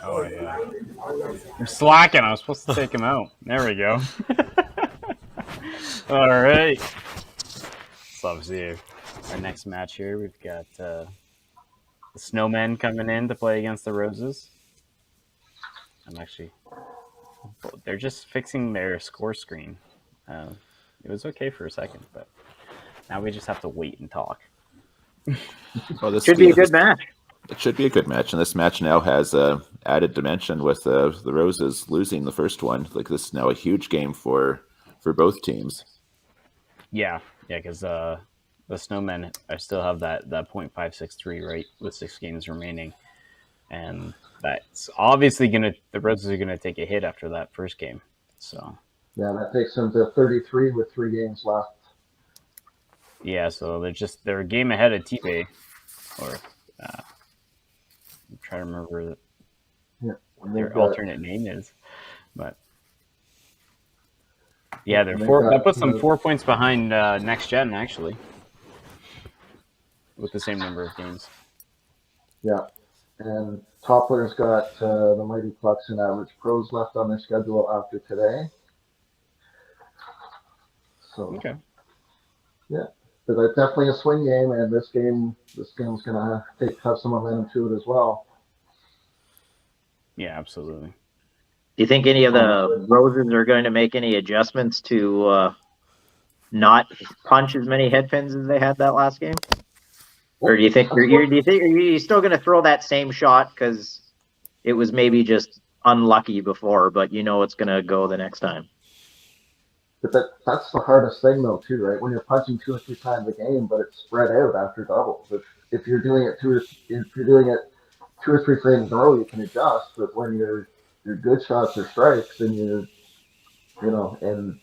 Oh, yeah. You're slacking. I was supposed to take him out. There we go. All right. So obviously our next match here, we've got the Snowmen coming in to play against the Roses. I'm actually, they're just fixing their score screen. It was okay for a second, but now we just have to wait and talk. Well, this Should be a good match. It should be a good match, and this match now has added dimension with the Roses losing the first one. Like, this is now a huge game for both teams. Yeah, because the Snowmen, I still have that .563 right with 6 games remaining, and that's obviously the Roses are gonna take a hit after that first game. So yeah, that takes them to 33 with 3 games left. yeah, so they're a game ahead of TPay, or I'm trying to remember what their alternate name is, but yeah, that puts them 4 points behind Next Gen actually, with the same number of games. Yeah, and Toppler's got the Mighty Clucks and Average Pros left on their schedule after today. So okay, yeah, but it's definitely a swing game, and this game's gonna have some momentum to it as well. Yeah, absolutely. Do you think any of the Roses are going to make any adjustments to not punch as many head pins as they had that last game? Or do you think are you still going to throw that same shot because it was maybe just unlucky before, but you know it's going to go the next time? But that's the hardest thing, though, too, right? When you're punching 2 or 3 times a game, but it's spread out after doubles. If you're doing it 2 or 3 frames in a row, you can adjust. But when your good shots are strikes, and and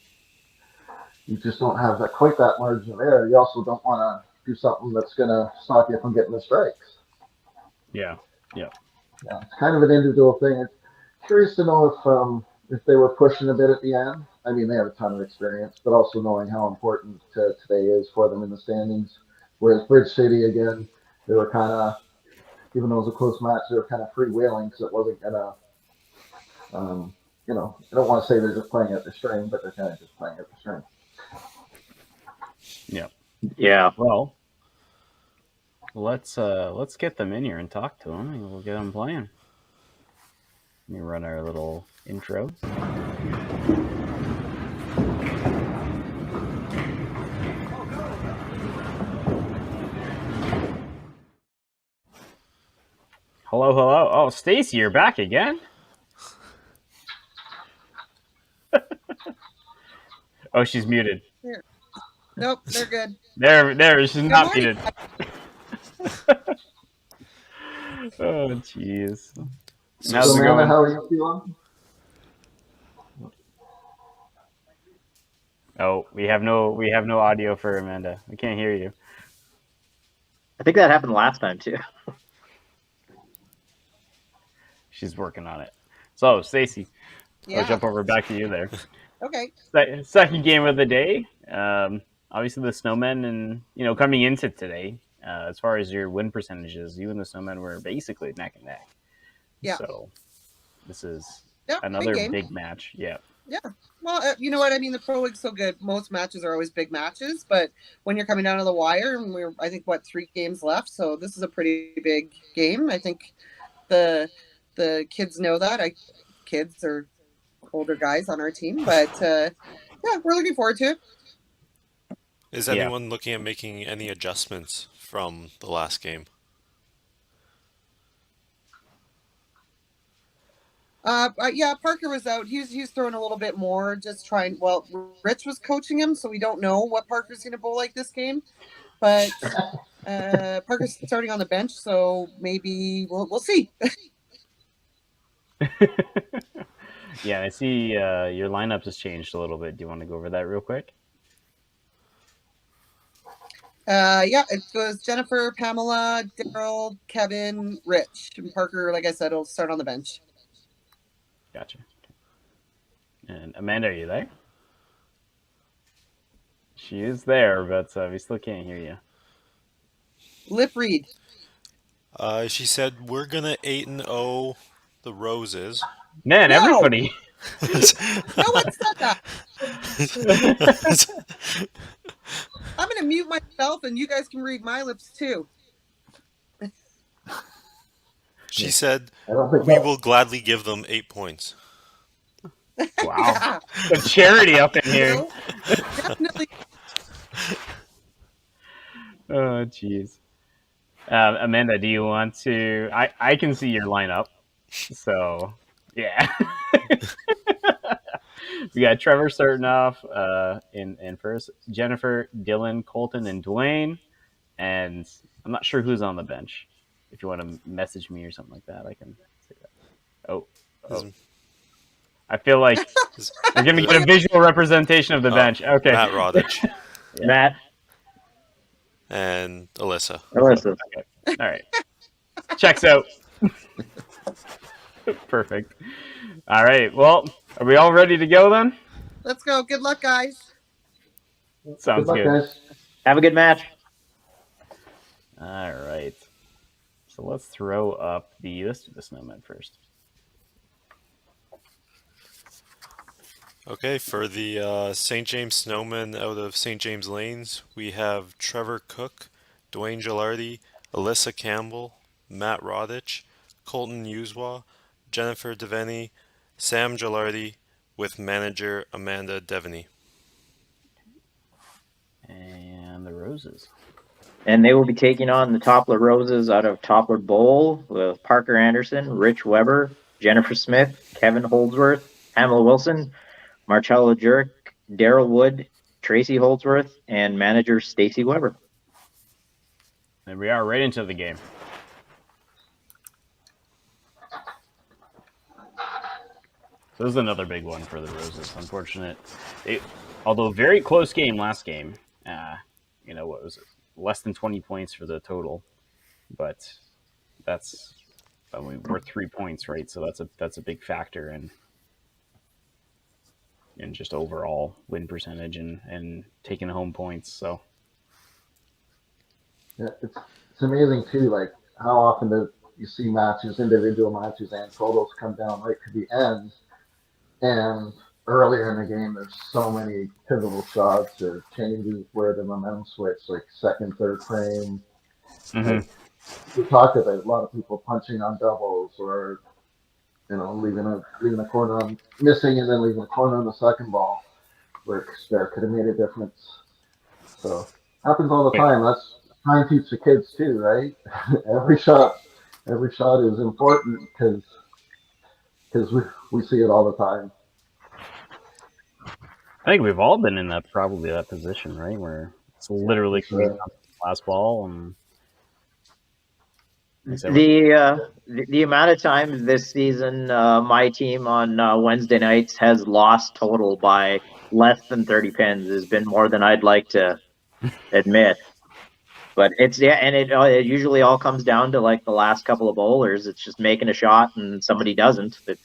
you just don't have quite that margin of error, you also don't want to do something that's going to stop you from getting the strikes. Yeah. It's kind of an individual thing. It's curious to know if they were pushing a bit at the end. I mean, they have a ton of experience, but also knowing how important today is for them in the standings. Whereas Bridge City, again, they were kind of, even though it was a close match, they were kind of freewheeling because it wasn't going to, I don't want to say they're just playing at the string, but they're kind of just playing at the string. Yeah. Well, let's get them in here and talk to them, and we'll get them playing. Let me run our little intro. Hello. Oh, Stacy, you're back again? Oh, she's muted. Here. Nope, they're good. There, she's not muted. Oh, jeez. So, Amanda, how are you feeling? Oh, we have no audio for Amanda. We can't hear you. I think that happened last time too. She's working on it. So, Stacy, Yeah. I'll jump over back to you there. Okay. Second game of the day. Obviously, the Snowmen, and coming into today, as far as your win percentages, you and the Snowmen were basically neck and neck. Yeah. So this is Yeah, another big match. Yeah. Yeah. Well, you know what I mean. The Pro League's so good. Most matches are always big matches, but when you're coming down to the wire, and I think 3 games left, so this is a pretty big game. I think the kids know that. Kids are older guys on our team, but yeah, we're looking forward to it. Is anyone looking at making any adjustments from the last game? Yeah, Parker was out. He's throwing a little bit more, just trying. Well, Rich was coaching him, so we don't know what Parker's going to bowl like this game. But Parker's starting on the bench, so maybe we'll see. Yeah, I see your lineup has changed a little bit. Do you want to go over that real quick? Yeah, it was Jennifer, Pamela, Daryl, Kevin, Rich, and Parker. Like I said, will start on the bench. Gotcha. And Amanda, are you there? She is there, but we still can't hear you. Lip read. She said we're gonna 8-0 the Roses. Man, No! everybody. No one said that. I'm going to mute myself and you guys can read my lips too. She said I don't think we that. will gladly give them 8 points. Wow. Yeah. The charity up in here. No, definitely. Oh, jeez. Amanda, do you want to? I can see your lineup. So, yeah. We got Trevor starting off in first, Jennifer, Dylan, Colton, and Dwayne. And I'm not sure who's on the bench. If you want to message me or something like that, I can say that. Oh. Is, I feel like is, we're going to is- get a visual representation of the oh, bench. Okay. Matt Rodich Yeah. Matt, and Alyssa. Alyssa. Okay. All right. Checks out. Perfect. All right. Well, are we all ready to go then? Let's go. Good luck, guys. Sounds Good luck, good. guys. Have a good match. All right. So let's throw up let's do the snowmen first. Okay, for the St. James Snowmen out of St. James Lanes, we have Trevor Cook, Dwayne Gilardi, Alyssa Campbell, Matt Rodich, Colton Uswa, Jennifer Devaney, Sam Gilardi, with manager Amanda Devaney. And the roses. And they will be taking on the Toppler Roses out of Toppler Bowl with Parker Anderson, Rich Weber, Jennifer Smith, Kevin Holdsworth, Pamela Wilson, Marcella Jurek, Daryl Wood, Tracy Holdsworth, and manager Stacy Weber. And we are right into the game. So this is another big one for the Roses. Unfortunate. Although very close game last game. What was it? Less than 20 points for the total. But we're 3 points, right? So that's a big factor in just overall win percentage and taking home points. So Yeah, it's amazing too, like how often you see matches, individual matches, and totals come down right to the end, and earlier in the game, there's so many pivotal shots or changes where the momentum switch, like second, third frame. Like we talked about a lot of people punching on doubles or leaving a corner on missing and then leaving a corner on the second ball, where there could have made a difference. So happens all the time. That's time teach the kids too, right? every shot is important because we see it all the time. I think we've all been in that position, right? Where it's literally coming down to the last ball and The amount of times this season my team on Wednesday nights has lost total by less than 30 pins has been more than I'd like to admit. But it usually all comes down to like the last couple of bowlers. It's just making a shot and somebody doesn't. they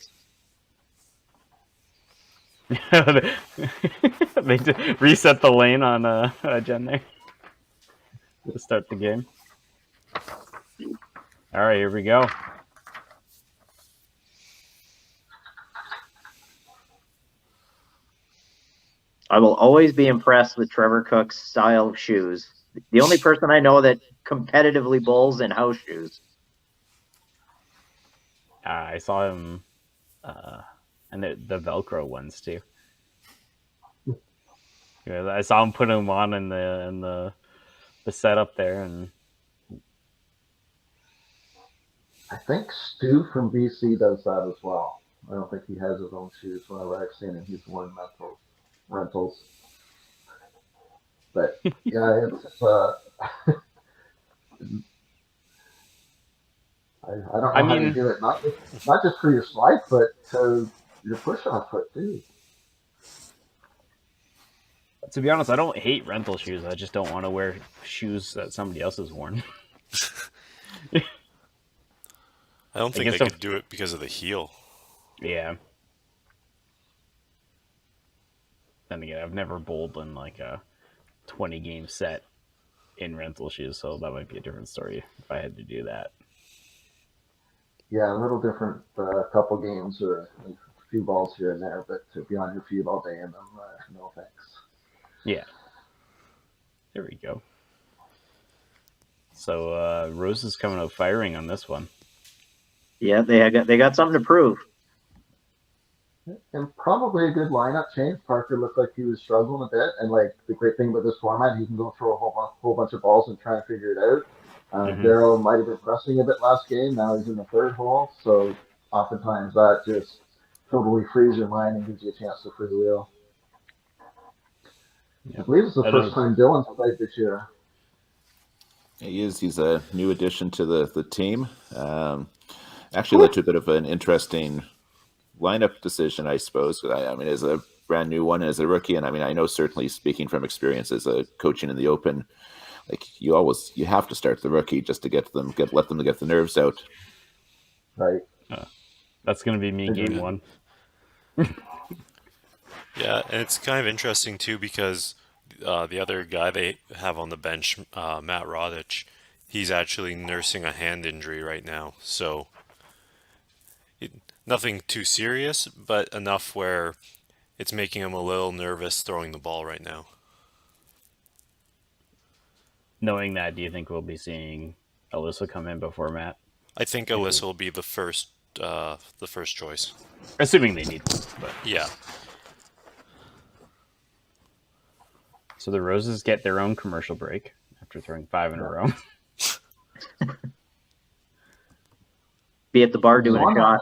reset the lane on Jen there to start the game. All right, here we go. I will always be impressed with Trevor Cook's style of shoes. The only person I know that competitively bowls in house shoes. I saw him, and the Velcro ones too. Yeah, I saw him put them on in the setup there, and I think Stu from BC does that as well. I don't think he has his own shoes. Whenever I've seen him, he's worn rentals. But yeah, it's I don't know how you do it. Not just for your slide foot, to your push-off foot too. to be honest, I don't hate rental shoes. I just don't want to wear shoes that somebody else has worn. I don't think I could do it because of the heel. Yeah. Then again, I've never bowled in like a 20 game set in rental shoes, so that might be a different story if I had to do that. Yeah, a little different, couple games or a few balls here and there, but to be on your feet all day in them, no thanks. Yeah. There we go. So Rose is coming out firing on this one. Yeah, they got something to prove. And probably a good lineup change. Parker looked like he was struggling a bit, and like the great thing about this format, he can go throw a whole bunch of balls and try and figure it out. Daryl might have been pressing a bit last game. Now he's in the third hole, so oftentimes that just totally frees your mind and gives you a chance to freewheel. Yeah. I believe it's the first time Dylan's played this year. He is. He's a new addition to the team. Actually led to a bit of an interesting lineup decision, I suppose. I mean, as a brand new one, as a rookie, and I mean, I know certainly speaking from experience as a coaching in the Open, like you have to start the rookie just to let them get the nerves out. Right. That's going to be me game one. Yeah, and it's kind of interesting too because the other guy they have on the bench, Matt Rodich, he's actually nursing a hand injury right now. So nothing too serious, but enough where it's making him a little nervous throwing the ball right now. Knowing that, do you think we'll be seeing Alyssa come in before Matt? I think Alyssa will be the first choice. Assuming they need one, but Yeah. So the Roses get their own commercial break after throwing 5 in a row. Be at the bar doing a shot.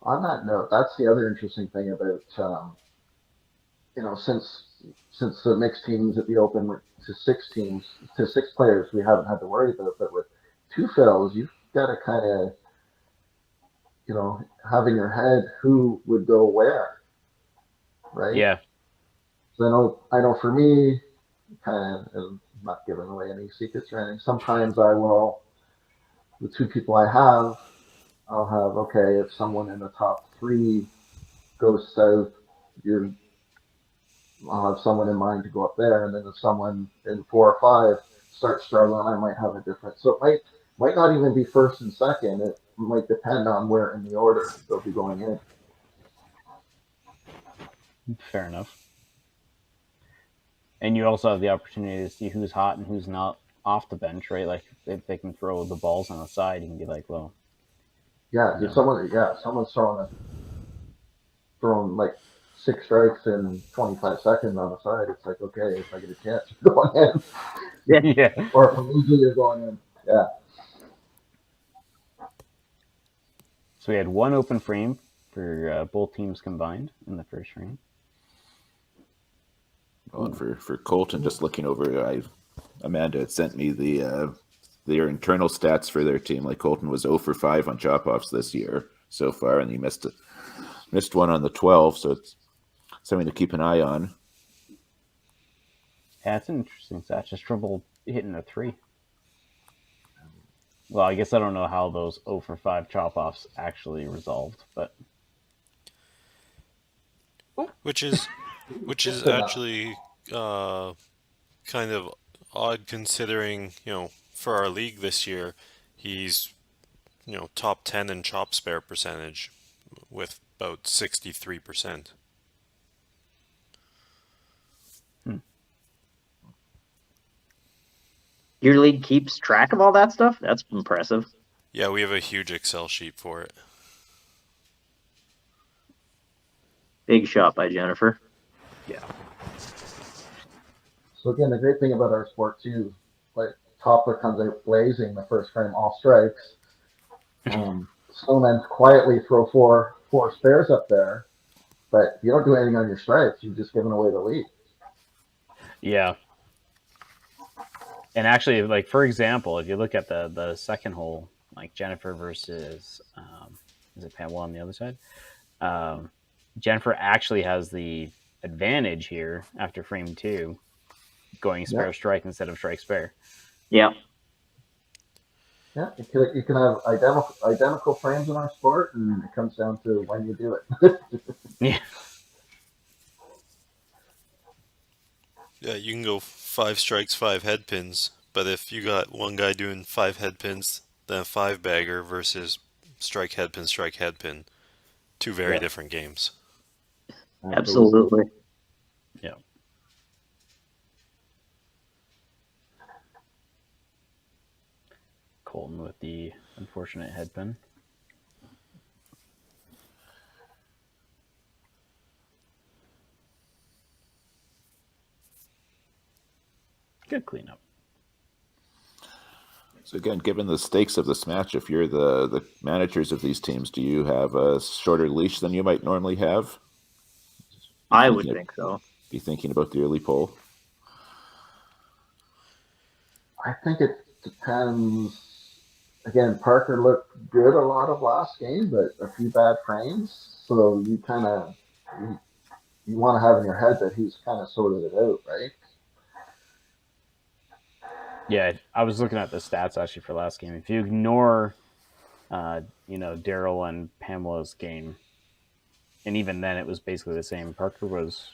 On that note, that's the other interesting thing about since the mixed teams at the Open went to 6 players, we haven't had to worry about it. But with 2 fills, you've got to kind of have in your head who would go where, right? Yeah. So I know for me, kind of, I'm not giving away any secrets or anything. Sometimes I will, the 2 people I have, I'll have, okay, if someone in the top 3 goes south, I'll have someone in mind to go up there, and then if someone in 4 or 5 starts struggling, I might have a different. So it might not even be first and second. It might depend on where in the order they'll be going in. Fair enough. And you also have the opportunity to see who's hot and who's not off the bench, right? Like if they can throw the balls on the side, you can be like, well, yeah, someone's throwing like 6 strikes in 25 seconds on the side. It's like, okay, if I get a chance, you're going in. Yeah. Or if I'm losing, you're going in. Yeah. So we had 1 open frame for both teams combined in the first frame. Well, and for Colton, just looking over, Amanda had sent me their internal stats for their team. Like Colton was 0 for 5 on chop-offs this year so far, and he missed one on the 12, so it's something to keep an eye on. Yeah, it's an interesting stat. Just trouble hitting a 3. Well, I guess I don't know how those 0 for 5 chop-offs actually resolved, but Which is actually kind of odd considering, for our league this year, he's, top 10 in chop spare percentage with about 63%. Your league keeps track of all that stuff? That's impressive. Yeah, we have a huge Excel sheet for it. Big shot by Jennifer. yeah. So again, the great thing about our sport too, like Toppler comes out blazing the first frame, all strikes. Snowmen quietly throw four spares up there, but you don't do anything on your strikes. You've just given away the lead. Yeah. And actually, like for example, if you look at the second hole, like Jennifer versus is it Pamela on the other side? Jennifer actually has the advantage here after frame 2, going spare strike instead of strike spare. Yeah. Yeah, you can have identical frames in our sport, and it comes down to when you do it. Yeah. Yeah, you can go 5 strikes, 5 head pins, But if you got one guy doing 5 head pins, then a 5 bagger versus strike head pin, two very Yeah. different games. Absolutely. Yeah. Colton with the unfortunate head pin. Good cleanup. So again, given the stakes of this match, if you're the managers of these teams, do you have a shorter leash than you might normally have? I would think so. Be thinking about the early poll. I think it depends. Again, Parker looked good a lot of last game, but a few bad frames. So you kind of you want to have in your head that he's kind of sorted it out, right? Yeah, I was looking at the stats actually for last game. If you ignore, Daryl and Pamela's game, and even then it was basically the same. Parker was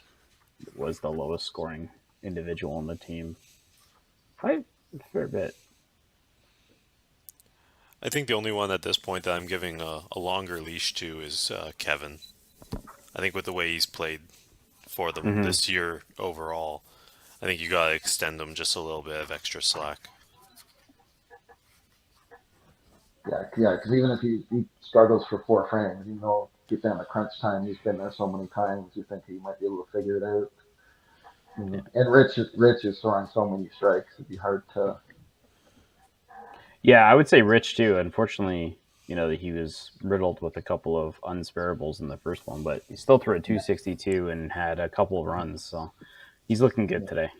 the lowest scoring individual on the team by a fair bit. I think the only one at this point that I'm giving a longer leash to is Kevin. I think with the way he's played for them this year overall, I think you gotta extend him just a little bit of extra slack. Yeah, because even if he struggles for 4 frames, deep down the crunch time, he's been there so many times, you think he might be able to figure it out. Yeah. And Rich is throwing so many strikes, it'd be hard to. Yeah, I would say Rich too. Unfortunately, he was riddled with a couple of unsparables in the first one, but he still threw a 262 and had a couple of runs, so he's looking good today.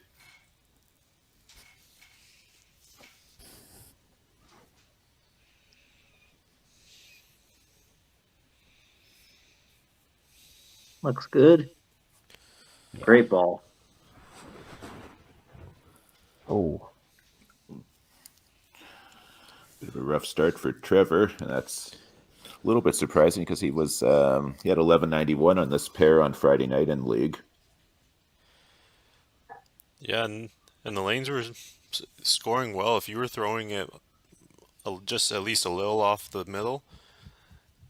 Looks good. Yeah. Great ball. Oh, Bit of a rough start for Trevor, and that's a little bit surprising because he had 1191 on this pair on Friday night in league. Yeah, and the lanes were scoring well. If you were throwing it just at least a little off the middle,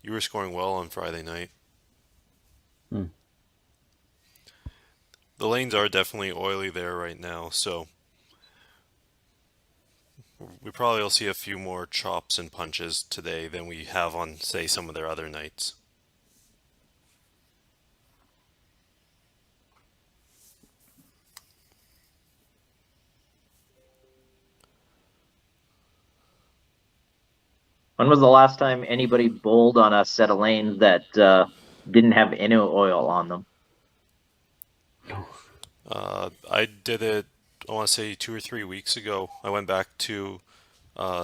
you were scoring well on Friday night. The lanes are definitely oily there right now, so we probably will see a few more chops and punches today than we have on, say, some of their other nights. When was the last time anybody bowled on a set of lanes that didn't have any oil on them? I did it, I want to say 2 or 3 weeks ago. I went back to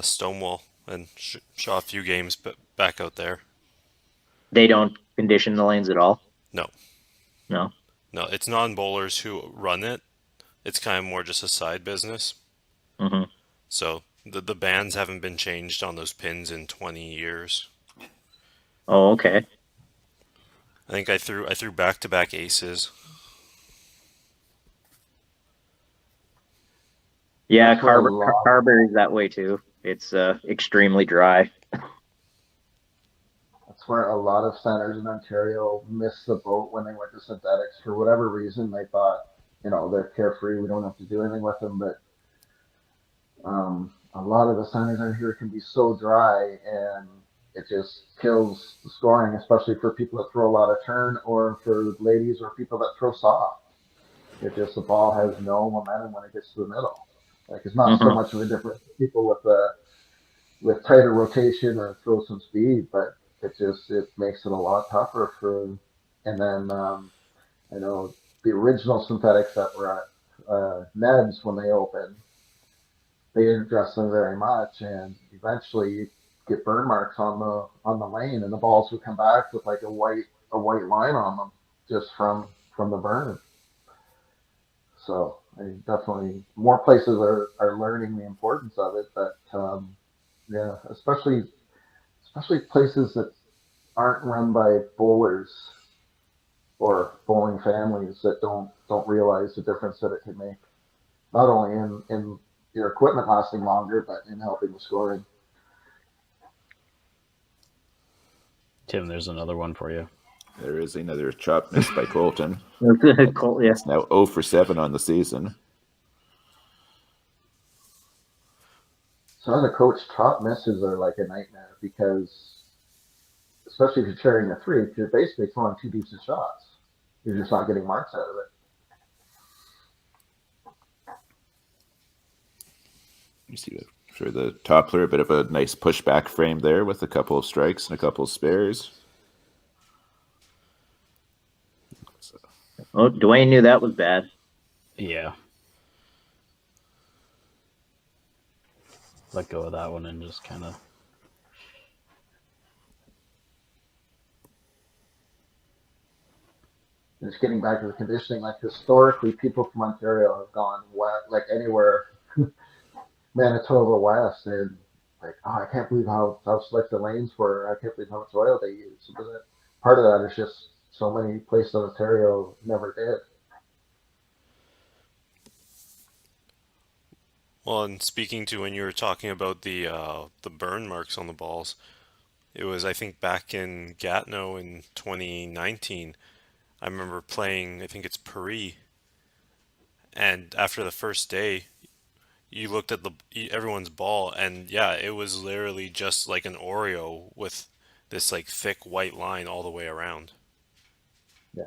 Stonewall and shot a few games back out there. They don't condition the lanes at all? No. No? No, it's non-bowlers who run it. It's kind of more just a side business. Mm-hmm. So the bands haven't been changed on those pins in 20 years. Oh, okay. I think I threw back-to-back aces. Yeah, That's where a lot- Carberry's that way too. It's extremely dry. That's where a lot of centers in Ontario missed the boat when they went to synthetics for whatever reason. They thought, they're carefree, we don't have to do anything with them. But a lot of the centers out here can be so dry, and it just kills the scoring, especially for people that throw a lot of turn, or for ladies or people that throw soft. The ball has no momentum when it gets to the middle. Like, it's not so much of a difference for people with tighter rotation or throw some speed, but it makes it a lot tougher for. And then I know the original synthetics that were at Ned's when they opened, they didn't dress them very much, and eventually you get burn marks on the lane, and the balls would come back with like a white line on them just from the burn. So definitely more places are learning the importance of it, but yeah, especially places that aren't run by bowlers or bowling families that don't realize the difference that it can make, not only your equipment lasting longer, but in helping with scoring. Tim, there's another one for you. There is another chop missed by Colton. Colt, yeah. It's now 0 for 7 on the season. So as a coach, top misses are like a nightmare because, especially if you're sharing a 3, you're basically throwing 2 decent shots. You're just not getting marks out of it. You see for the Toppler, a bit of a nice pushback frame there with a couple of strikes and a couple of spares. Oh, Dwayne knew that was bad. Yeah. Let go of that one and just kind of. Just getting back to the conditioning, like historically, people from Ontario have gone west, like anywhere, Manitoba west, and like, oh, I can't believe how slick the lanes were. I can't believe how much oil they used. But part of that is just so many places in Ontario never did. Well, and speaking to when you were talking about the burn marks on the balls, it was, I think, back in Gatineau in 2019. I remember playing, I think it's Paris, and after the first day, you looked at everyone's ball, and yeah, it was literally just like an Oreo with this like thick white line all the way around. Yeah.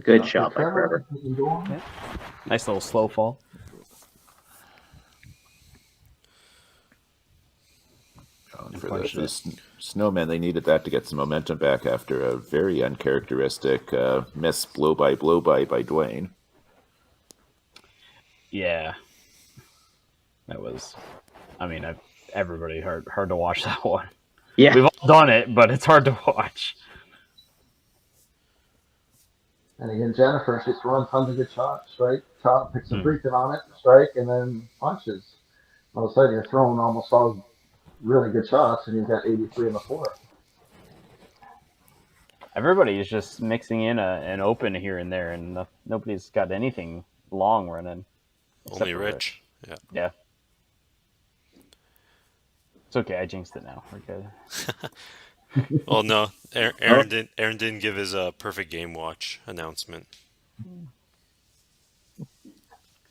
Good shot by Trevor. Yeah. Nice little slow fall. For the Snowmen, they needed that to get some momentum back after a very uncharacteristic miss blow by Dwayne. Yeah. That was, I mean, everybody hard to watch that one. Yeah. We've all done it, but it's hard to watch. And again, Jennifer, she's throwing tons of good shots, right? Top picks a freaking on it, strike, and then punches. All of a sudden, you're throwing almost all really good shots, and you've got 83 in the 4th. Everybody is just mixing in an open here and there, and nobody's got anything long running. Only Rich. Yeah. Yeah. It's okay. I jinxed it now. We're good. Well, no, Aaron didn't give his perfect game watch announcement.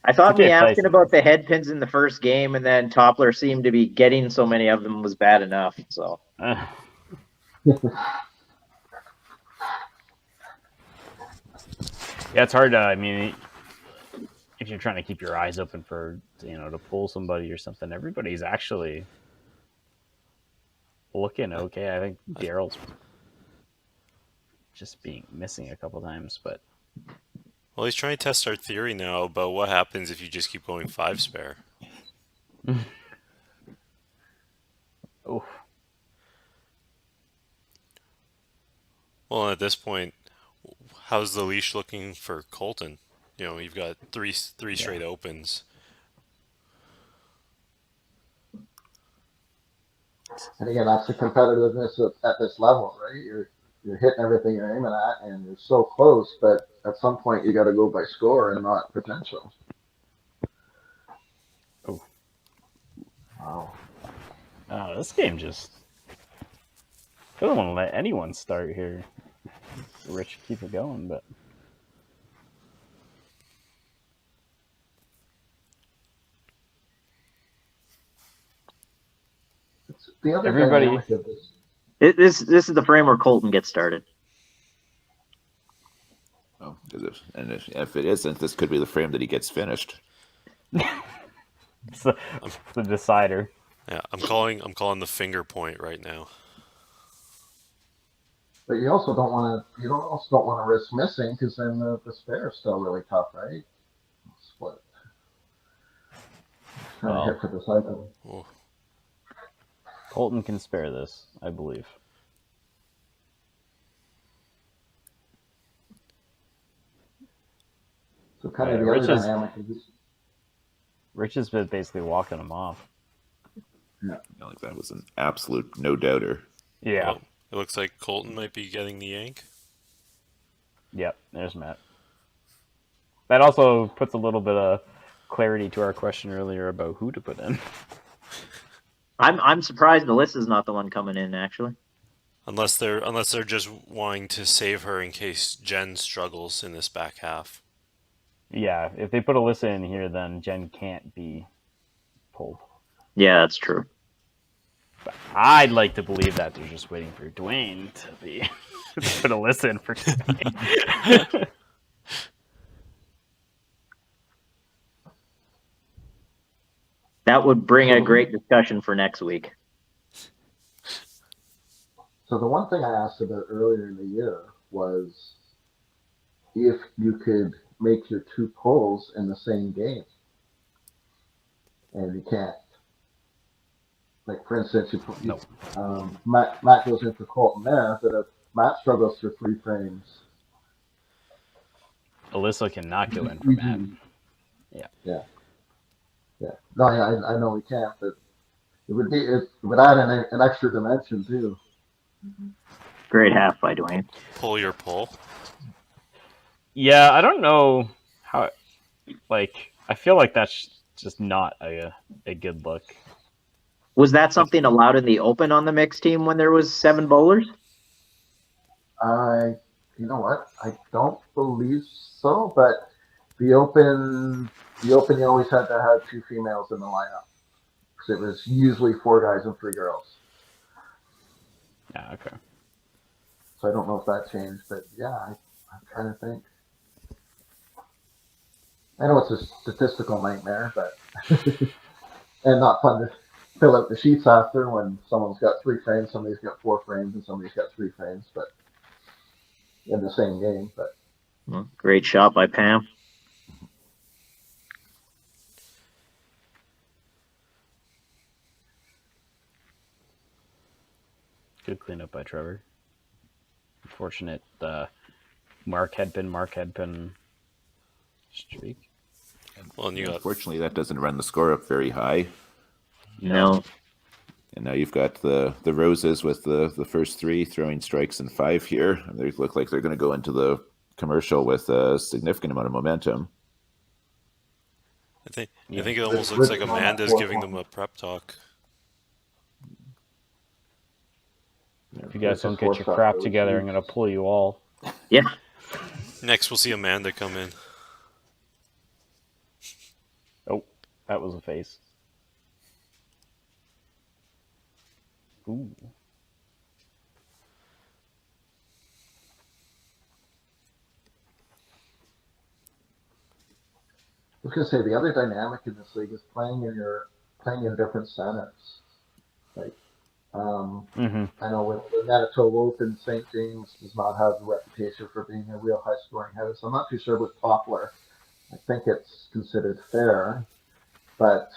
I thought me asking Tyson. about the head pins in the first game, and then Toppler seemed to be getting so many of them was bad enough. So Yeah, it's hard to. I mean, if you're trying to keep your eyes open for to pull somebody or something, everybody's actually looking okay. I think Daryl's just missing a couple times, but Well, he's trying to test our theory now about what happens if you just keep going 5 spare. oh, Well, at this point, how's the leash looking for Colton? You've got three straight opens. And again, that's the competitiveness at this level, right? You're hitting everything you're aiming at, and you're so close, but at some point you got to go by score and not potential. Oh. Wow. This game just I don't want to let anyone start here. Rich, keep it going, but It's the other Everybody- dynamic of this. this is the frame where Colton gets started. Oh, if it isn't, this could be the frame that he gets finished. it's the decider. Yeah, I'm calling the finger point right now. But you also don't want to risk missing because then the spare is still really tough, right? Split. Trying to hit for the cycle. Oh. Colton can spare this, I believe. So kind Yeah, of the other Rich is- dynamic is this. Rich has been basically walking him off. Like that was an absolute no doubter. Yeah. Well, it looks like Colton might be getting the yank. Yep. There's Matt. That also puts a little bit of clarity to our question earlier about who to put in. I'm surprised Alyssa's not the one coming in, actually. Unless they're just wanting to save her in case Jen struggles in this back half. Yeah, if they put Alyssa in here, then Jen can't be pulled. Yeah, that's true. But I'd like to believe that they're just waiting for Dwayne to be to put Alyssa in for Dwayne. That would bring a great discussion for next week. So the one thing I asked about earlier in the year was if you could make your two pulls in the same game, and you can't. Like for instance, No. Matt goes in for Colton there, but if Matt struggles for 3 frames, Alyssa cannot go in for Matt. Yeah. No, I know we can't, but it would add an extra dimension too. Great half by Dwayne. Pull your pull. Yeah, I don't know how. Like, I feel like that's just not a good look. Was that something allowed in the open on the mixed team when there was 7 bowlers? You know what? I don't believe so, but the open, you always had to have 2 females in the lineup because it was usually 4 guys and 3 girls. Yeah, okay. So I don't know if that changed, but yeah, I'm trying to think. I know it's a statistical nightmare, but and not fun to fill out the sheets after when someone's got 3 frames, somebody's got 4 frames, and somebody's got 3 frames, but in the same game. But Great shot by Pam. Good cleanup by Trevor. Unfortunate Mark Hedpin streak. Well, and you got Unfortunately, that doesn't run the score up very high. No. And now you've got the Roses with the first 3 throwing strikes and 5 here. And they look like they're going to go into the commercial with a significant amount of momentum. I think it almost looks like Amanda's giving them a prep talk. If you guys don't get your crap together, I'm gonna pull you all. Yeah. Next, we'll see Amanda come in. Oh, that was a face. Ooh. I was gonna say the other dynamic in this league is playing in different centers. Like I know with Manitoba Open, St. James does not have the reputation for being a real high scoring house. I'm not too sure with Toppler. I think it's considered fair, but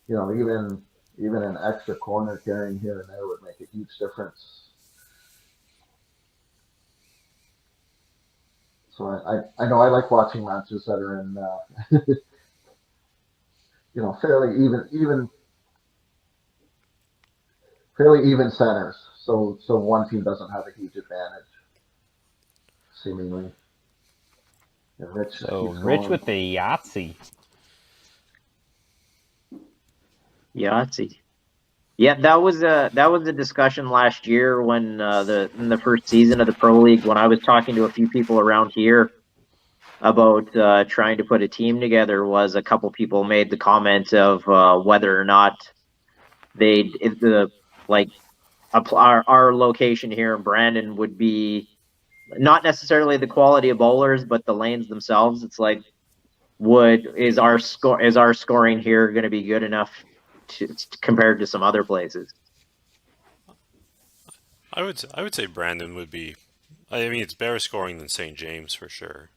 you know, even an extra corner carrying here and there would make a huge difference. So I know I like watching matches that are in fairly even centers. So one team doesn't have a huge advantage, seemingly. And Rich with the Yahtzee. Yahtzee. Yeah, that was a discussion last year when in the first season of the Pro League when I was talking to a few people around here about trying to put a team together. Was a couple people made the comment of whether or not our location here in Brandon would be not necessarily the quality of bowlers, but the lanes themselves. It's like, is our scoring here going to be good enough compared to some other places? I would say Brandon would be. I mean, it's better scoring than St. James for sure.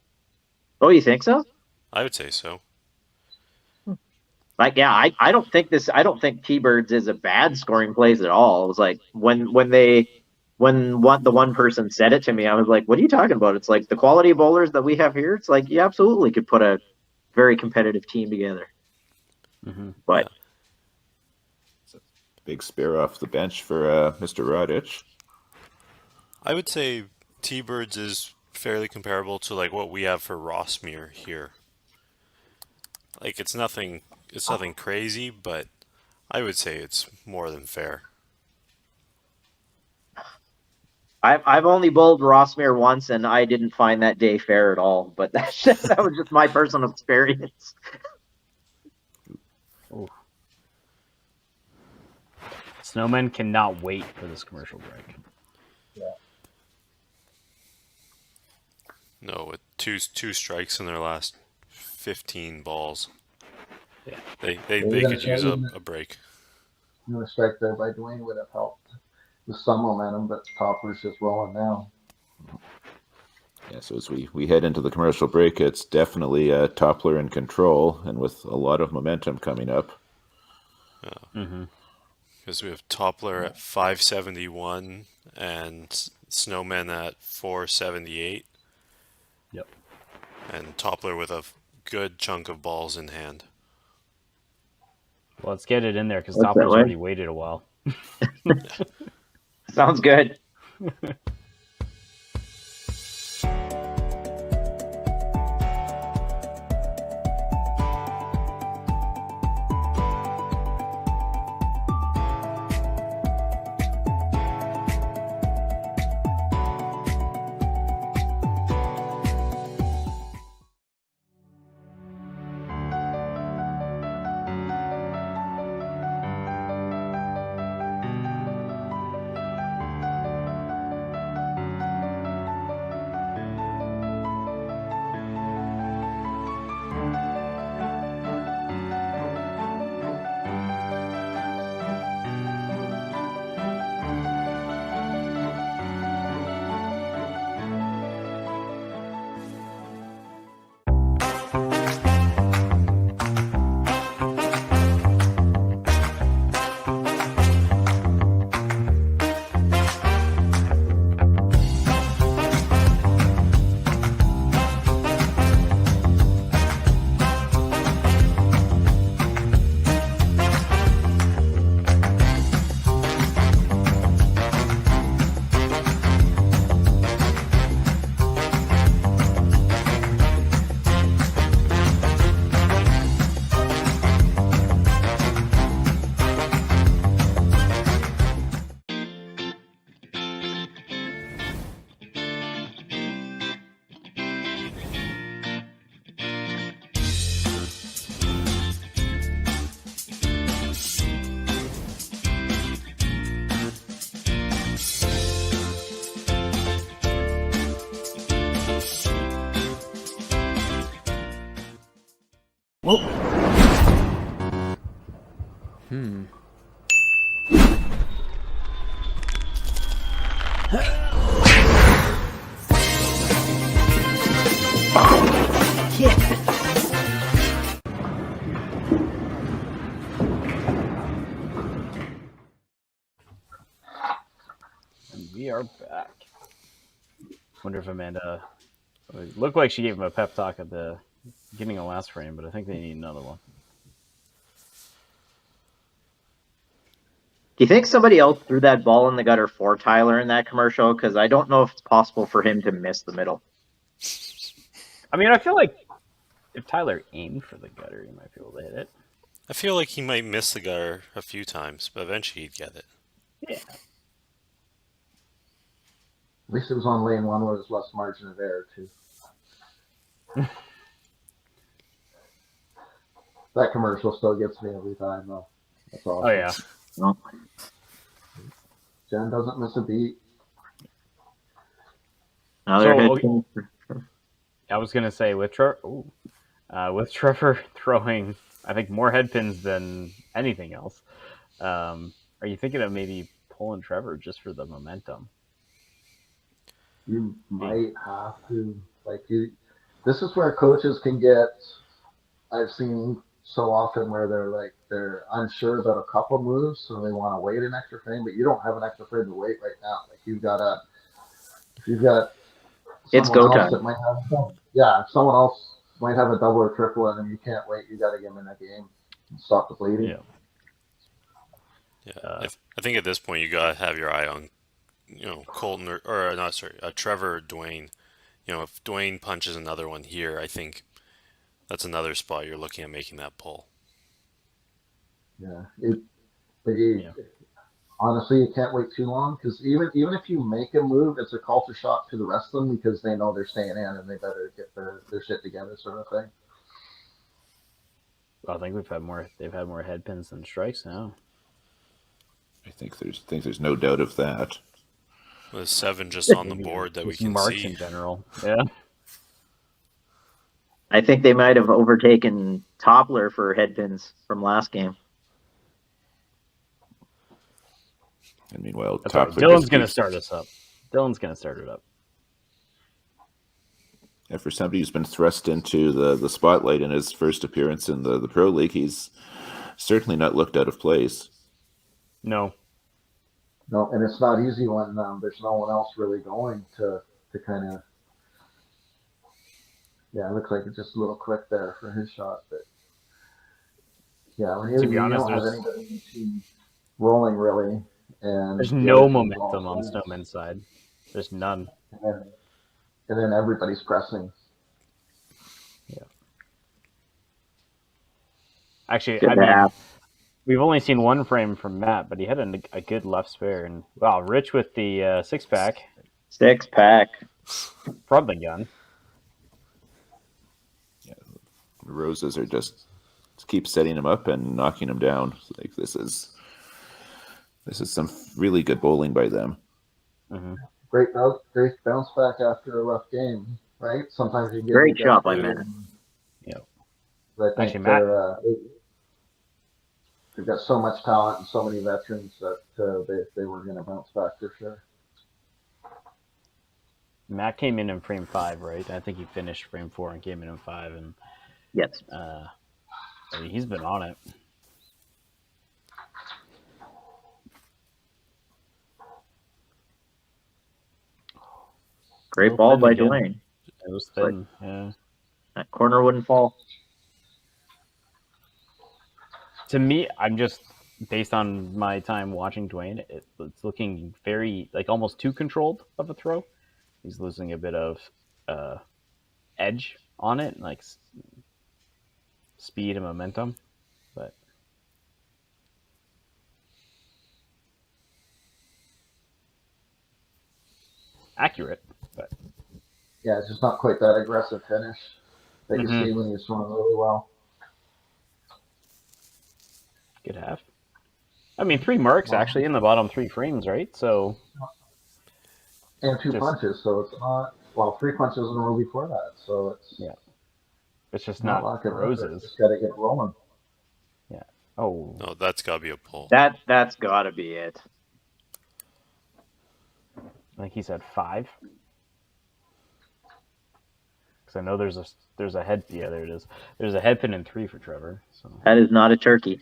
Oh, you think so? I would say so. Like, yeah, I don't think T-Birds is a bad scoring place at all. It was like when the one person said it to me, I was like, what are you talking about? It's like the quality of bowlers that we have here. It's like you absolutely could put a very competitive team together. Mm-hmm. But Big spare off the bench for Mr. Rodich. I would say T-Birds is fairly comparable to like what we have for Rossmere here. Like it's nothing crazy, but I would say it's more than fair. I've only bowled Rossmere once, and I didn't find that day fair at all. But that was just my personal experience. Ooh. Snowmen cannot wait for this commercial break. No, with two strikes in their last 15 balls. Yeah. They could use a break. New strike there by Dwayne would have helped with some momentum, but Toppler's just rolling now. Yeah, so as we head into the commercial break, it's definitely Toppler in control and with a lot of momentum coming up. Because we have Toppler at 571 and Snowmen at 478. Yep. And Toppler with a good chunk of balls in hand. Well, let's get it in there because What's that Toppler's way? already waited a while. Sounds good. Whoa. And we are back. Wonder if Amanda. It looked like she gave him a pep talk at the beginning of last frame, but I think they need another one. Do you think somebody else threw that ball in the gutter for Tyler in that commercial? Because I don't know if it's possible for him to miss the middle. I mean, I feel like if Tyler aimed for the gutter, he might be able to hit it. I feel like he might miss the gutter a few times, but eventually he'd get it. Yeah. At least it was on lane one where there's less margin of error too. That commercial still gets me every time though. That's awesome. Oh yeah. No. Jen doesn't miss a beat. Another So, hit. I was gonna say with Trevor throwing, I think more head pins than anything else. Are you thinking of maybe pulling Trevor just for the momentum? You might have to this is where coaches can get. I've seen so often where they're unsure about a couple moves, so they want to wait an extra frame, but you don't have an extra frame to wait right now. Like if you've got It's someone go else time. that might have if someone else might have a double or triple and you can't wait, you got to get them in that game and stop the bleeding. Yeah, I think at this point you gotta have your eye on, Colton or not, sorry, Trevor or Dwayne. if Dwayne punches another one here, I think that's another spot you're looking at making that pull. Yeah. Honestly, you can't wait too long because even if you make a move, it's a culture shock to the rest of them because they know they're staying in and they better get their shit together, sort of thing. Well, I think they've had more head pins than strikes now. I think there's no doubt of that. There's 7 just on the Maybe board that we just can marks see. in general. Yeah. I think they might have overtaken Toppler for headpins from last game. And meanwhile, That's right. Toppler Dylan's just going to keeps. start us up. Dylan's going to start it up. Yeah, for somebody who's been thrust into the spotlight in his first appearance in the Pro League, he's certainly not looked out of place. No. No, and it's not easy when there's no one else really going to kind of. Yeah, it looks like it's just a little quick there for his shot, but yeah, when To be honest, don't have anybody in the team rolling really, and there's the no other team's all momentum on swings, Snowman's side. There's none. and then everybody's pressing. Yeah. Actually, Good I mean, half. we've only seen one frame from Matt, but he had a good left spare. And wow, Rich with the 6-pack 6-pack. from the gun. The Roses are just keep setting him up and knocking him down. Like this is some really good bowling by them. Mm-hmm. Great bounce back after a rough game, right? Sometimes you get Great shot by Yeah. Matt. Yeah. I think Actually, Matt, they've got so much talent and so many veterans that they were going to bounce back for sure. Matt came in frame 5, right? I think he finished frame 4 and came in 5, and Yes. I mean, he's been on it. Great Well, ball thin by again. Dwayne. It was thin. Yeah. That corner wouldn't fall. To me, I'm just based on my time watching Dwayne, it's looking very like almost too controlled of a throw. He's losing a bit of edge on it, like speed and momentum. But accurate. But Yeah, it's just not quite that aggressive finish that you see when you're swinging really well. good half. I mean, 3 marks actually in the bottom 3 frames, right? So And 2 just- punches, so it's not 3 punches in a row before that, so it's it's just not not like a Roses. Just got to get rolling. Yeah. Oh, No, that's got to be a pull. That's got to be it. I think he said 5. Because I know there's a head. Yeah, there it is. There's a head pin in 3 for Trevor. So That is not a turkey.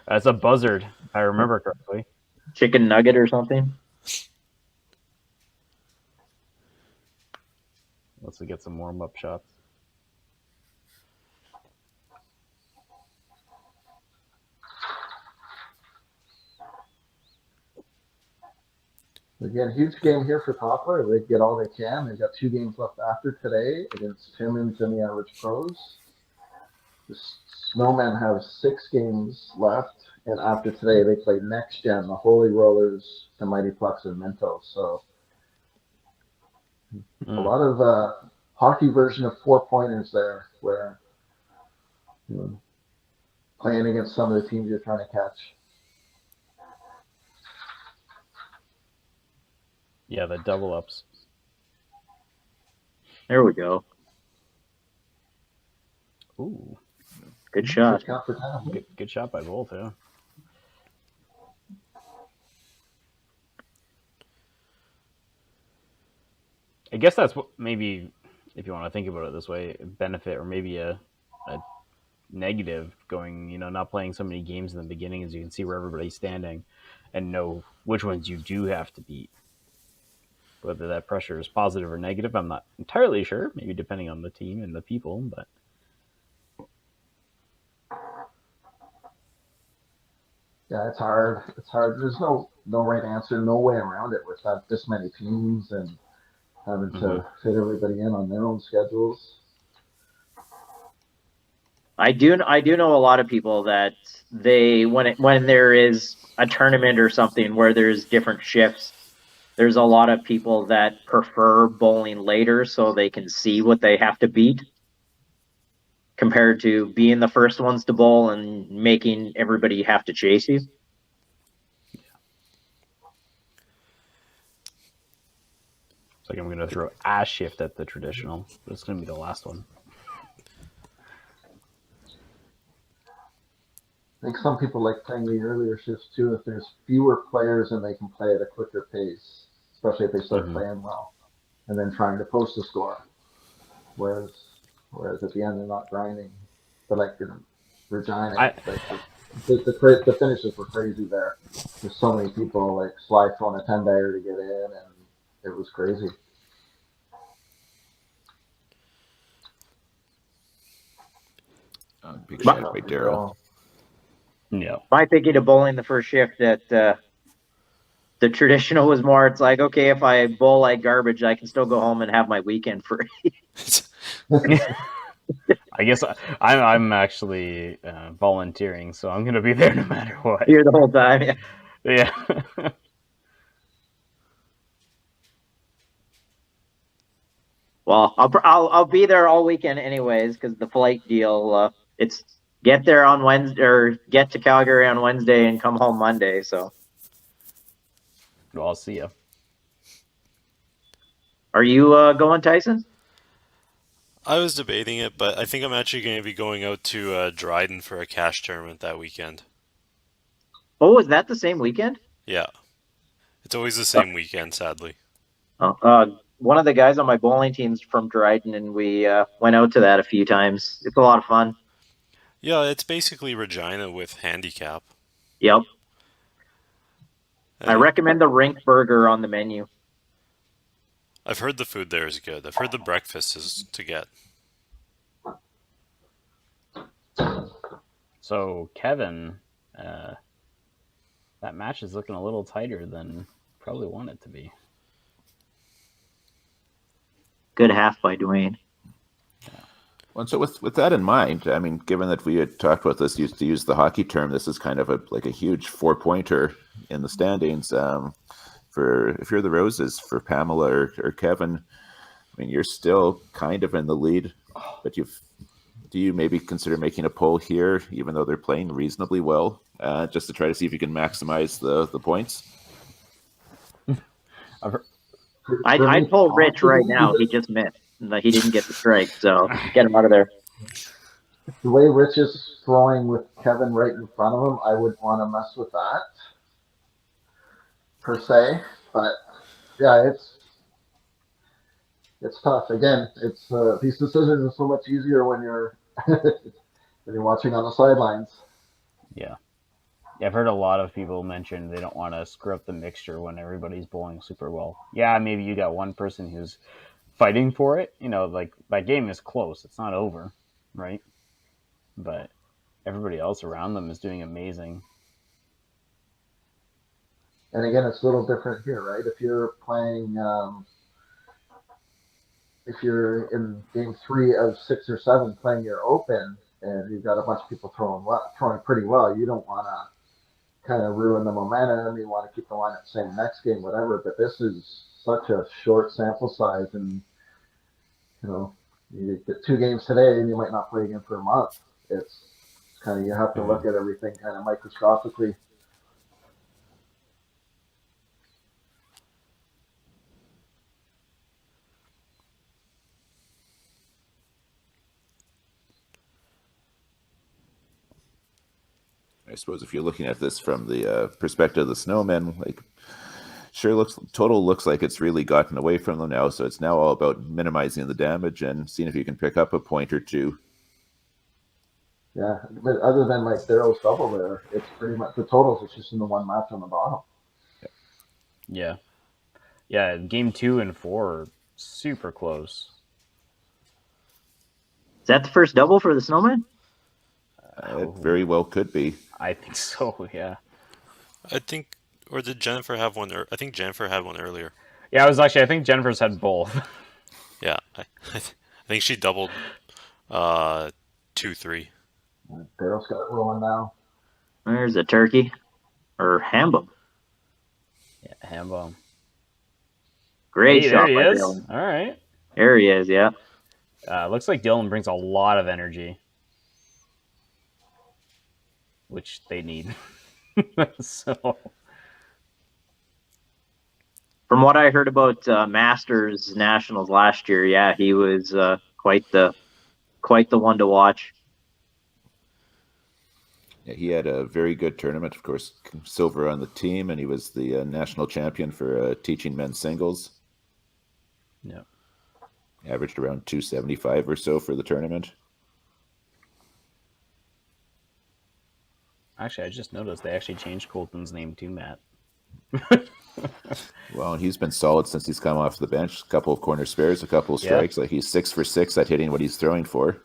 that's a buzzard, if I remember correctly. Chicken nugget or something. Let's get some warm up shots. Again, huge game here for Toppler. They get all they can. They've got 2 games left after today against Timmins and the Average Pros. The Snowmen have 6 games left, and after today, they play Next Gen, the Holy Rollers, the Mighty Plucks, and Mintos. So a lot of hockey version of 4-pointers there, where playing against some of the teams you're trying to catch. Yeah, the double ups. There we go. Ooh, Good shot. Count for 10. good shot by both. Yeah. I guess that's what maybe, if you want to think about it this way, a benefit or maybe a negative going, not playing so many games in the beginning as you can see where everybody's standing and know which ones you do have to beat. Whether that pressure is positive or negative, I'm not entirely sure. Maybe depending on the team and the people, but Yeah, it's hard. It's hard. There's no right answer, no way around it with that this many teams and having to fit everybody in on their own schedules. I do know a lot of people that they when there is a tournament or something where there's different shifts, there's a lot of people that prefer bowling later so they can see what they have to beat compared to being the first ones to bowl and making everybody have to chase you. It's like I'm going to throw a shift at the traditional, but it's going to be the last one. I think some people like playing the earlier shifts too if there's fewer players and they can play at a quicker pace, especially if they start playing well, and then trying to post a score. Whereas at the end they're not grinding. But like in Regina, like the finishes were crazy there. There's so many people like Sly throwing a 10-bagger to get in, and it was crazy. Big shout out by Daryl. Yeah. My thinking of bowling the first shift that the traditional was more, it's like, okay, if I bowl like garbage, I can still go home and have my weekend free. I guess I'm actually volunteering, so I'm going to be there no matter what. Here the whole time, yeah. Yeah. Well, I'll be there all weekend anyways because the flight deal. It's get there on Wednesday or get to Calgary on Wednesday and come home Monday. So, Well, I'll see you. are you going, Tyson? I was debating it, but I think I'm actually going to be going out to Dryden for a cash tournament that weekend. Oh, is that the same weekend? Yeah. It's always the same weekend, sadly. One of the guys on my bowling team's from Dryden, and we went out to that a few times. It's a lot of fun. Yeah, it's basically Regina with handicap. Yep. I recommend the rink burger on the menu. I've heard the food there is good. I've heard the breakfast is to get. So, Kevin, that match is looking a little tighter than probably want it to be. Good half by Dwayne. Well, so with that in mind, I mean, given that we had talked about this, used to use the hockey term, this is kind of a huge 4-pointer in the standings. For if you're the Roses, for Pamela or Kevin, I mean, you're still kind of in the lead, but do you maybe consider making a poll here, even though they're playing reasonably well, just to try to see if you can maximize the points? I'd pull Rich right now. He just missed. He didn't get the strike, so get him out of there. The way Rich is throwing with Kevin right in front of him, I wouldn't want to mess with that per se. But yeah, it's tough. Again, it's these decisions are so much easier when you're when you're watching on the sidelines. Yeah. I've heard a lot of people mention they don't want to screw up the mixture when everybody's bowling super well. Yeah, maybe you got one person who's fighting for it. You know, like that game is close. It's not over, right? But everybody else around them is doing amazing. And again, it's a little different here, right? If you're playing, if you're in game 3 of 6 or 7 playing your open, and you've got a bunch of people throwing pretty well, you don't want to kind of ruin the momentum. You want to keep the lineup same next game, whatever. But this is such a short sample size, and you get 2 games today, and you might not play again for a month. It's kind of, you have to look at everything kind of microscopically. I suppose if you're looking at this from the perspective of the Snowmen, like total looks like it's really gotten away from them now. So it's now all about minimizing the damage and seeing if you can pick up a point or two. Yeah, but other than like Daryl's double there, it's pretty much the totals. It's just in the one match on the bottom. Yeah. Game 2 and 4 are super close. Is that the first double for the Snowmen? It very well could be. I think so. Yeah. I think, or did Jennifer have one? I think Jennifer had one earlier. Yeah, I think Jennifer's had both. Yeah, I think she doubled 2-3. Daryl's got it rolling now. There's a turkey or hambone. Yeah, Hambo. Great Hey, shot there he by is. Dylan. All right. There he is. Yeah. Looks like Dylan brings a lot of energy, which they need. So, From what I heard about Masters Nationals last year, yeah, he was quite the one to watch. Yeah, he had a very good tournament. Of course, silver on the team, and he was the national champion for teaching men's singles. yeah. Averaged around 275 or so for the tournament. Actually, I just noticed they actually changed Colton's name to Matt. Well, and he's been solid since he's come off the bench. A couple of corner spares, a couple of strikes. Like he's 6 for 6 at hitting what he's throwing for.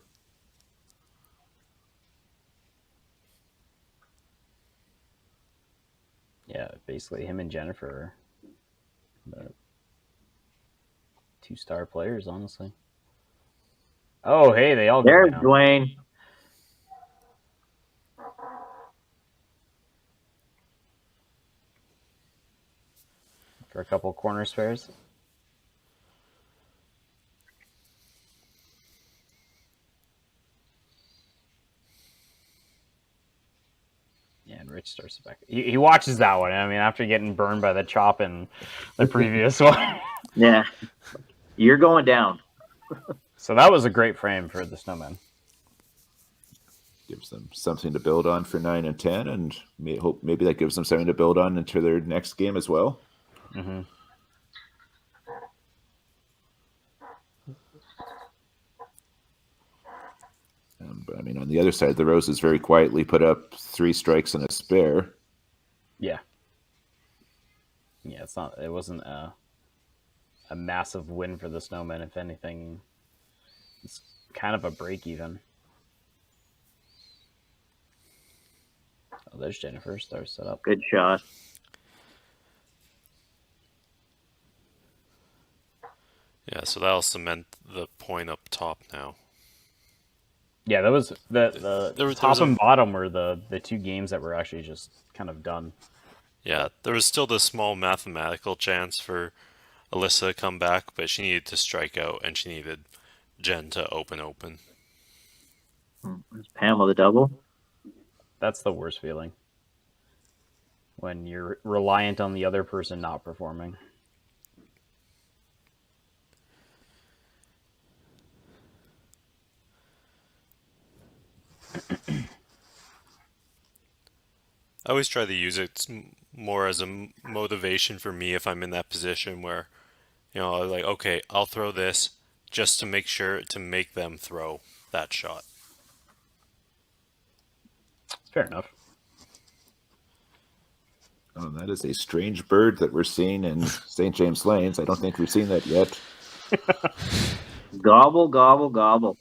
Yeah, basically him and Jennifer are 2-star players, honestly. Oh, hey, they all go There's down. Dwayne. For a couple corner spares. Yeah, and Rich starts back. He watches that one. I mean, after getting burned by the chop in the previous one. Yeah, you're going down. So that was a great frame for the Snowmen. Gives them something to build on for 9 and 10, and maybe that gives them something to build on into their next game as well. Mm-hmm. But I mean, on the other side, the Roses very quietly put up 3 strikes and a spare. Yeah. Yeah, it wasn't a massive win for the Snowmen. If anything, it's kind of a break even. Oh, there's Jennifer. Star set up. Good shot. Yeah, so that'll cement the point up top now. Yeah, that was the top and bottom were the 2 games that were actually just kind of done. Yeah, there was still the small mathematical chance for Alyssa to come back, but she needed to strike out, and she needed Jen to open. There's Pam with a double. That's the worst feeling. When you're reliant on the other person not performing. I always try to use it more as a motivation for me if I'm in that position where, like, okay, I'll throw this just to make sure to make them throw that shot. Fair enough. Oh, that is a strange bird that we're seeing in St. James Lanes. I don't think we've seen that yet. Gobble, gobble, gobble.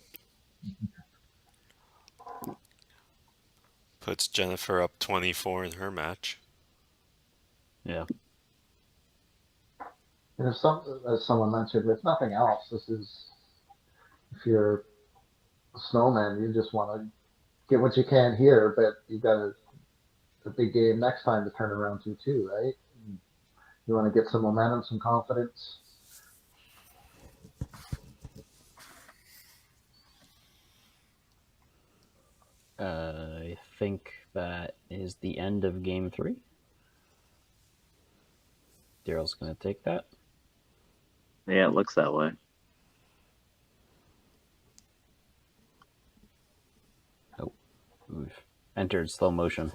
Puts Jennifer up 24 in her match. Yeah. And as someone mentioned, if nothing else, if you're a snowman, you just want to get what you can here, but you've got a big game next time to turn around to too, right? You want to get some momentum, some confidence. I think that is the end of game 3. Daryl's going to take that. Yeah, it looks that way. Oh, we've entered slow motion.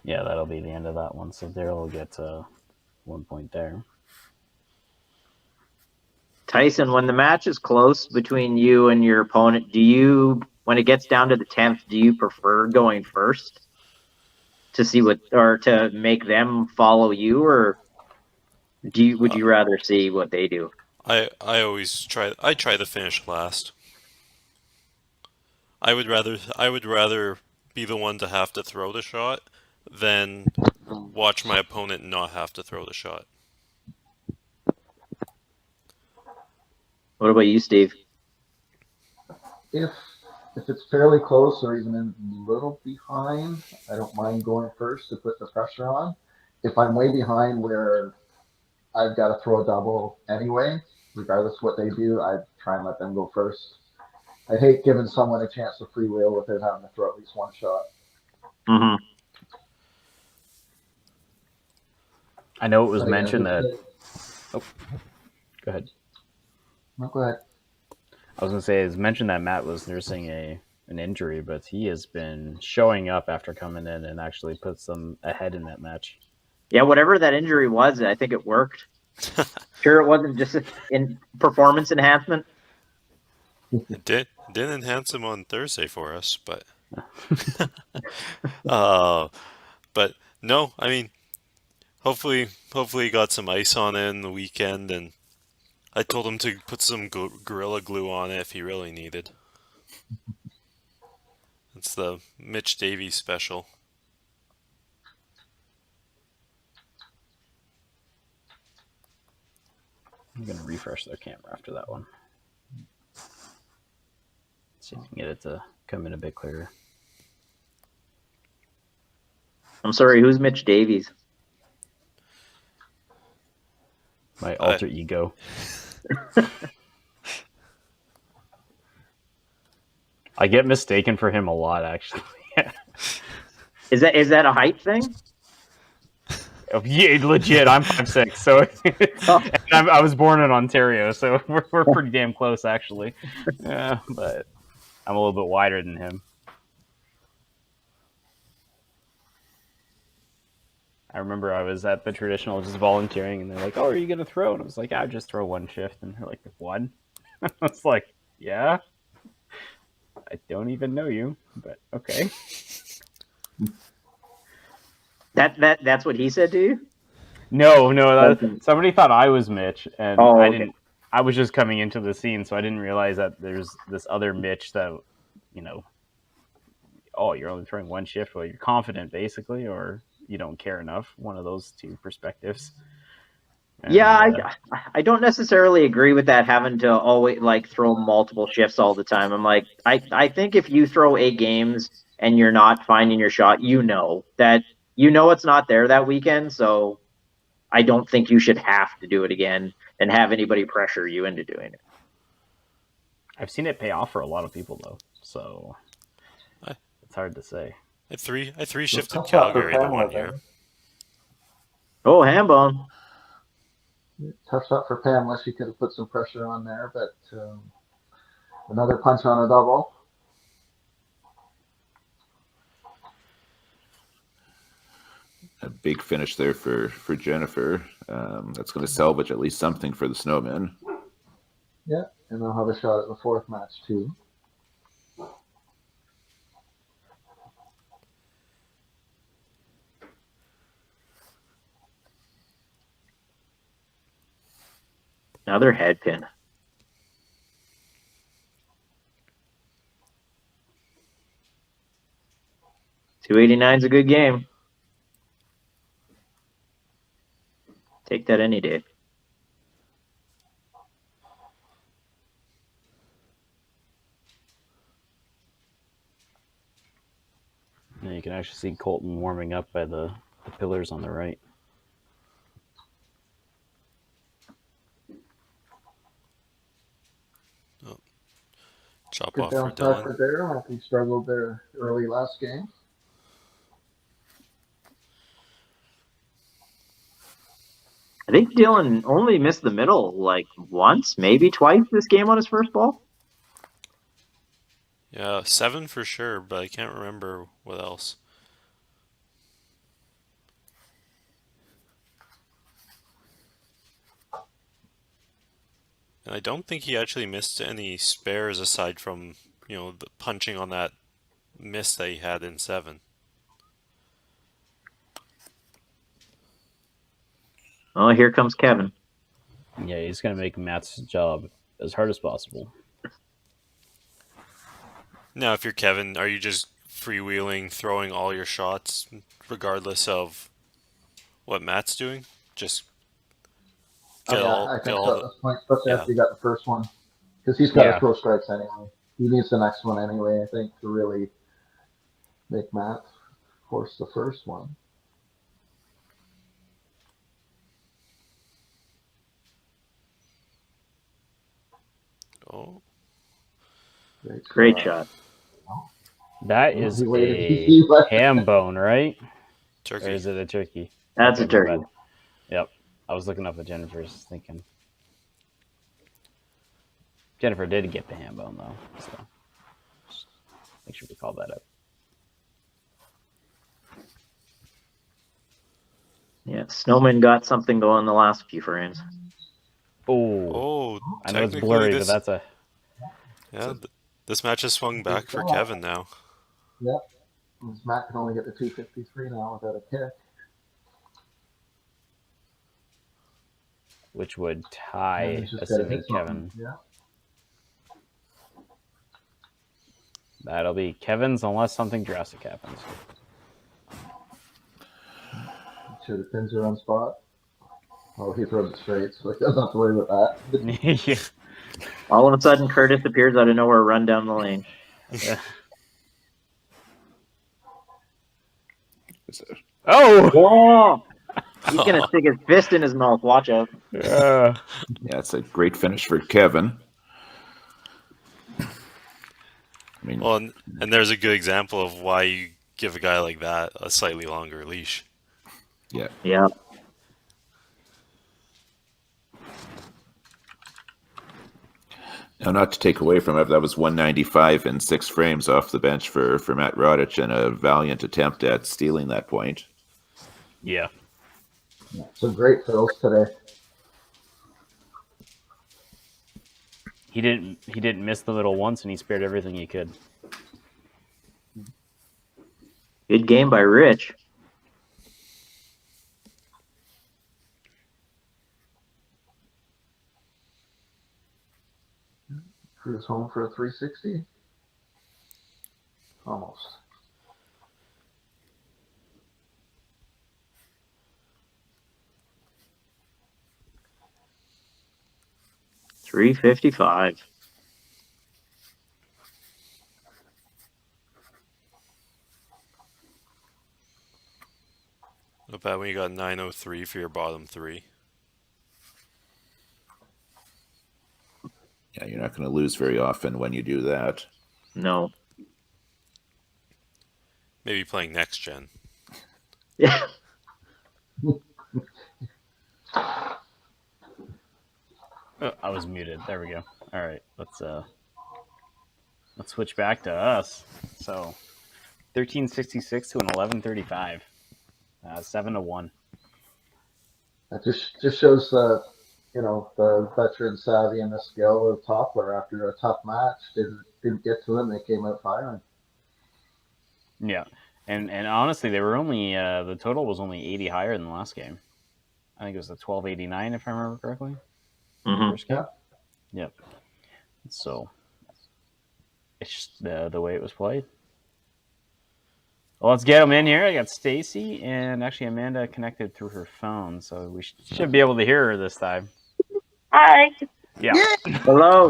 Yeah, that'll be the end of that one. So Daryl will get 1 point there. Tyson, when the match is close between you and your opponent, when it gets down to the 10th, do you prefer going first to see or to make them follow you, or would you rather see what they do? I always try to finish last. I would rather be the one to have to throw the shot than watch my opponent not have to throw the shot. What about you, Steve? If it's fairly close or even a little behind, I don't mind going first to put the pressure on. If I'm way behind where I've got to throw a double anyway, regardless of what they do, I try and let them go first. I hate giving someone a chance to freewheel without having to throw at least one shot. Mm-hmm. I know it was But again, mentioned that. Oh, go ahead. No, go ahead. I was gonna say it's mentioned that Matt was nursing an injury, but he has been showing up after coming in and actually puts them ahead in that match. Yeah, whatever that injury was, I think it worked. Sure, it wasn't just in performance enhancement. It didn't enhance him on Thursday for us, but but no, I mean, hopefully he got some ice on it in the weekend, and I told him to put some Gorilla Glue on it if he really needed. It's the Mitch Davies special. I'm gonna refresh their camera after that one. See if we can get it to come in a bit clearer. I'm sorry, who's Mitch Davies? My alter ego. I get mistaken for him a lot, actually. Is that a height thing? Yeah, legit. I'm 5'6", so and I was born in Ontario, so we're pretty damn close, actually. Yeah, but I'm a little bit wider than him. I remember I was at the traditional just volunteering, and they're like, "Oh, are you gonna throw?" And I was like, "I just throw one shift." And they're like, "One?" I was like, "Yeah." I don't even know you, but okay. That's what he said to you? No, Okay. somebody thought I was Mitch, and Oh, I okay. didn't. I was just coming into the scene, so I didn't realize that there's this other Mitch that, oh, you're only throwing one shift. Well, you're confident, basically, or you don't care enough. One of those two perspectives. And, Yeah, I don't necessarily agree with that, having to always like throw multiple shifts all the time. I'm like, I think if you throw 8 games and you're not finding your shot, you know it's not there that weekend, so I don't think you should have to do it again and have anybody pressure you into doing it. I've seen it pay off for a lot of people, though, so it's hard to say. I three shifted Tough shot for Calgary the Pamela, one year. Oh, Hambone. Tough shot for Pamela. She could have put some pressure on there, but another punch on a double. A big finish there for Jennifer. That's going to salvage at least something for the Snowmen. Yeah, and they'll have a shot at the fourth match too. Another head pin. $289's a good game. Take that any day. And you can actually see Colton warming up by the pillars on the right. Chop Good off for bounce back Dylan. for Darryl after he struggled there early last game. I think Dylan only missed the middle like once, maybe twice this game on his first ball. Yeah, 7 for sure, but I can't remember what else. And I don't think he actually missed any spares aside from, the punching on that miss that he had in 7. Oh, here comes Kevin. Yeah, he's going to make Matt's job as hard as possible. Now, if you're Kevin, are you just freewheeling, throwing all your shots, regardless of what Matt's doing? Just Oh get yeah, all, I get think all so at the. this point, especially Yeah. after you got the first one, because he's got to Yeah. throw strikes anyway. He needs the next one anyway, I think, to really make Matt force the first one. Oh. Great shot. That Well, is he waited. a He let- ham bone, right? Or Turkey. is it a turkey? That's Okay, a my turkey. bad. Yep. I was looking up at Jennifer's thinking. Jennifer did get the ham bone, though. So just make sure we call that out. Yeah, Snowman got something going the last few frames. Oh, Oh, I know it's technically blurry, this. but that's a. Yeah, this match has swung back for Kevin now. Yep. Matt can only get to 253 now without a kick. Which would And tie, he's just got to assuming hit something. Kevin. Yeah. That'll be Kevin's unless something drastic happens. Sure, the pins are on spot. Oh, he throws it straight, so he doesn't have to worry about that. Yeah. All of a sudden, Curtis appears out of nowhere, run down the lane. Yeah. So, Oh! Whoa! He's gonna stick his fist in his mouth. Watch out. yeah, it's a great finish for Kevin. I mean, Well, and there's a good example of why you give a guy like that a slightly longer leash. yeah. Yeah. Now, not to take away from it, that was 195 in 6 frames off the bench for Matt Rodich, and a valiant attempt at stealing that point. Yeah. Some great fills today. He didn't miss the little once, and he spared everything he could. Good game by Rich. Cruise home for a 360. Almost. $355. Not bad when you got 903 for your bottom 3. Yeah, you're not going to lose very often when you do that. No. Maybe playing next gen. Yeah. Oh, I was muted. There we go. All right, let's switch back to us. So, 1366 to an 1135, 7-1. That just shows the the veteran savvy and the skill of Toppler. After a tough match, didn't get to him. They came out firing. Yeah, and honestly, they were only the total was only 80 higher than the last game. I think it was a 1289 if I remember correctly. Mhm. First game. Yep. So it's just the way it was played. Well, let's get them in here. I got Stacy and actually Amanda connected through her phone, so we should be able to hear her this time. Hi. Yeah. Hello.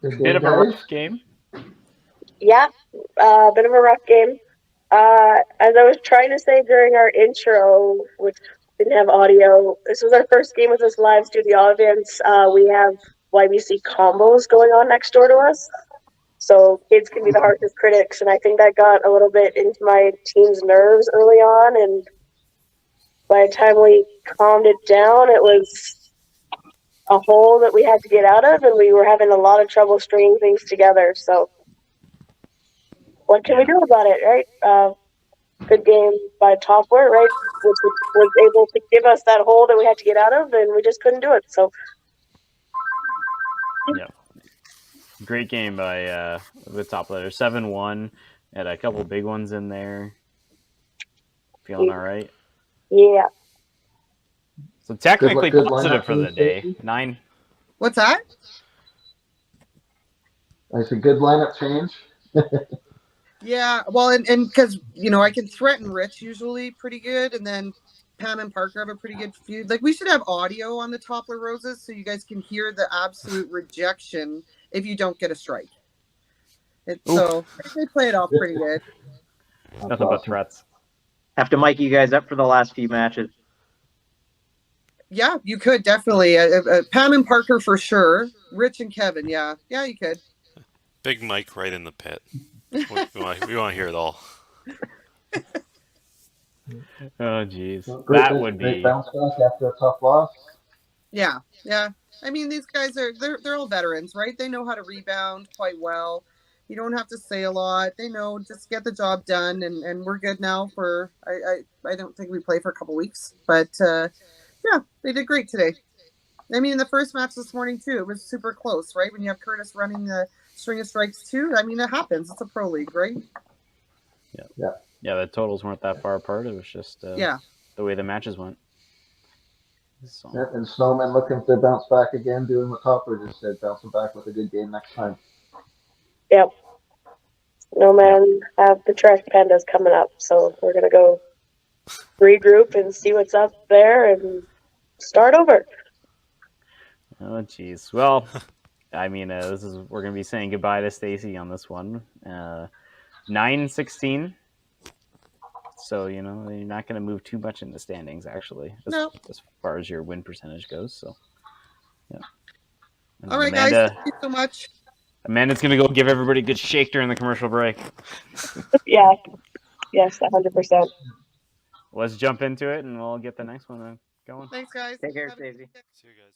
Good Bit of a guys. rough game. Yeah, bit of a rough game. As I was trying to say during our intro, which didn't have audio, this was our first game with this live studio audience. We have YBC combos going on next door to us. So kids can be the harshest critics, and I think that got a little bit into my team's nerves early on, and by the time we calmed it down, it was a hole that we had to get out of, and we were having a lot of trouble stringing things together. So what can we do about it, right? Good game by Toppler, right? Which was able to give us that hole that we had to get out of, and we just couldn't do it. So Yeah. Great game by the top letter. 7-1. Had a couple big ones in there. Feeling all right. yeah, So technically Good positive lineup for the for day. Stacy. 9. What's that? That's a good lineup change. Yeah, well, and because I can threaten Rich usually pretty good, and then Pam and Parker have a pretty good feud. Like we should have audio on the Toppler Roses so you guys can hear the absolute rejection if you don't get a strike. So they play it off pretty good. That's Nothing but awesome. threats. Have to mic you guys up for the last few matches. Yeah, you could definitely. Pam and Parker for sure. Rich and Kevin, yeah, you could. Big Mike right in the pit. We want to hear it all. Oh, jeez. Well, great, That would great be. bounce back after a tough loss. Yeah. I mean, these guys they're all veterans, right? They know how to rebound quite well. You don't have to say a lot. They know just get the job done, and we're good now. For I don't think we play for a couple weeks, but yeah, they did great today. I mean, the first match this morning too, it was super close, right? When you have Curtis running the string of strikes too, I mean, it happens. It's a pro league, right? Yeah, the totals weren't that far apart. It was just Yeah. the way the matches went. So, And Snowmen looking to bounce back again, doing what Toppler just said, bouncing back with a good game next time. Yep. Snowmen have the trash pandas coming up, so we're gonna go regroup and see what's up there and start over. oh, jeez. Well, I mean, we're gonna be saying goodbye to Stacy on this one. 9-16. So you're not gonna move too much in the standings, actually, as far as your win percentage goes. So, yeah. And All right, Amanda, guys. Thank you so much. Amanda's gonna go give everybody a good shake during the commercial break. Yeah. Yes, 100%. Let's jump into it, and we'll get the next one going. Thanks, guys. Take care, Have a- Stacey. See you guys.